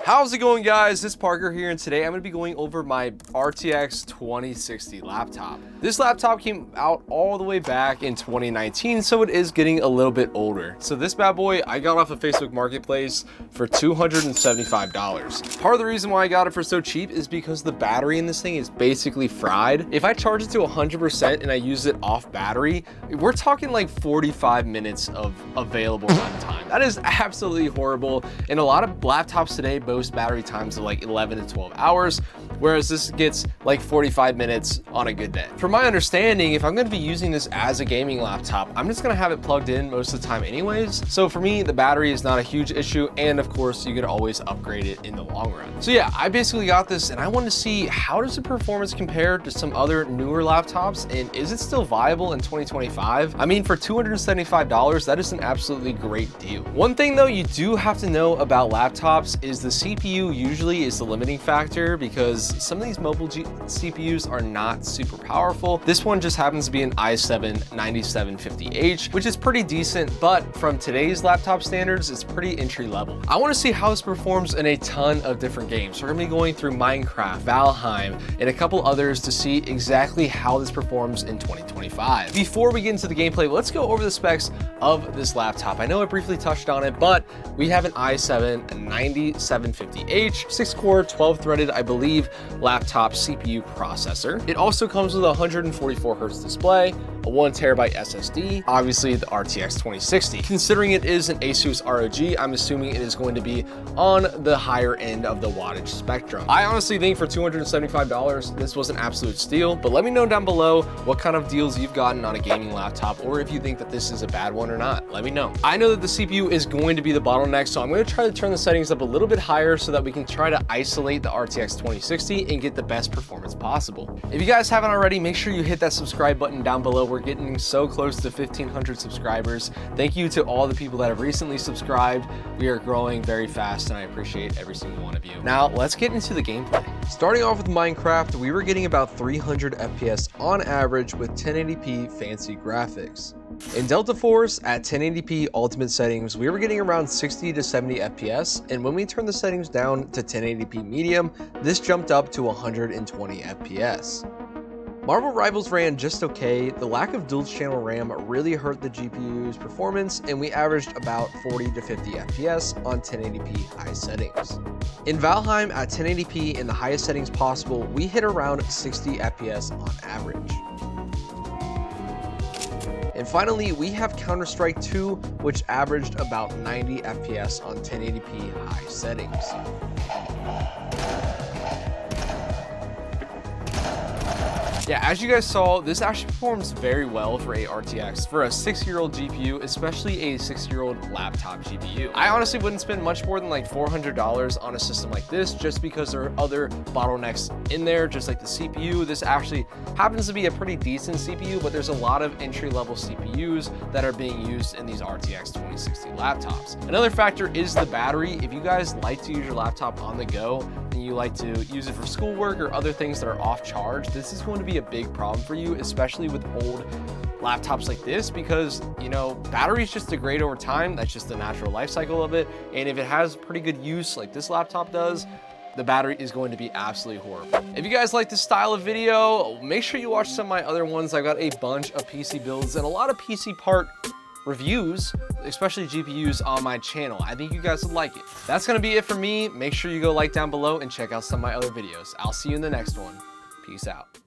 How's it going, guys? It's Parker here, and today I'm going to be going over my RTX 2060 laptop. This laptop came out all the way back in 2019, so it is getting a little bit older. So this bad boy I got off of Facebook Marketplace for $275. Part of the reason why I got it for so cheap is because the battery in this thing is basically fried. If I charge it to 100% and I use it off battery, we're talking like 45 minutes of available runtime. That is absolutely horrible, and a lot of laptops today boast battery times of like 11 to 12 hours, whereas this gets like 45 minutes on a good day. From my understanding, if I'm going to be using this as a gaming laptop, I'm just going to have it plugged in most of the time anyways. So for me, the battery is not a huge issue, and of course you could always upgrade it in the long run. So yeah, I basically got this and I wanted to see how does the performance compare to some other newer laptops, and is it still viable in 2025? I mean, for $275, that is an absolutely great deal. One thing though you do have to know about laptops is the CPU usually is the limiting factor, because some of these mobile CPUs are not super powerful. This one just happens to be an i7-9750H, which is pretty decent, but from today's laptop standards, it's pretty entry level. I want to see how this performs in a ton of different games. So we're going to be going through Minecraft, Valheim, and a couple others to see exactly how this performs in 2025. Before we get into the gameplay, let's go over the specs of this laptop. I know I briefly touched on it, but we have an i7-9750H, 6-core, 12-threaded, I believe, laptop CPU processor. It also comes with a 144Hz display, a 1TB SSD, obviously the RTX 2060. Considering it is an Asus ROG, I'm assuming it is going to be on the higher end of the wattage spectrum. I honestly think for $275, this was an absolute steal, but let me know down below what kind of deals you've gotten on a gaming laptop, or if you think that this is a bad one or not. Let me know. I know that the CPU is going to be the bottleneck, so I'm going to try to turn the settings up a little bit higher so that we can try to isolate the RTX 2060 and get the best performance possible. If you guys haven't already, make sure you hit that subscribe button down below. We're getting so close to 1,500 subscribers. Thank you to all the people that have recently subscribed. We are growing very fast, and I appreciate every single one of you. Now, let's get into the gameplay. Starting off with Minecraft, we were getting about 300 FPS on average with 1080p fancy graphics. In Delta Force at 1080p ultimate settings, we were getting around 60 to 70 FPS, and when we turned the settings down to 1080p medium, this jumped up to 120 FPS. Marvel Rivals ran just okay. The lack of dual channel RAM really hurt the GPU's performance, and we averaged about 40 to 50 FPS on 1080p high settings. In Valheim at 1080p in the highest settings possible, we hit around 60 FPS on average. And finally, we have Counter-Strike 2, which averaged about 90 FPS on 1080p high settings. Yeah, as you guys saw, this actually performs very well for a RTX, for a 6-year-old GPU, especially a 6-year-old laptop GPU. I honestly wouldn't spend much more than like $400 on a system like this, just because there are other bottlenecks in there, just like the CPU. This actually happens to be a pretty decent CPU, but there's a lot of entry-level CPUs that are being used in these RTX 2060 laptops. Another factor is the battery. If you guys like to use your laptop on the go, and you like to use it for schoolwork or other things that are off charge, this is going to be a big problem for you, especially with old laptops like this, because, you know, batteries just degrade over time. That's just the natural life cycle of it. And if it has pretty good use like this laptop does, the battery is going to be absolutely horrible. If you guys like this style of video, make sure you watch some of my other ones. I've got a bunch of PC builds and a lot of PC part reviews, especially GPUs, on my channel. I think you guys would like it. That's gonna be it for me. Make sure you go like down below and check out some of my other videos. I'll see you in the next one. Peace out.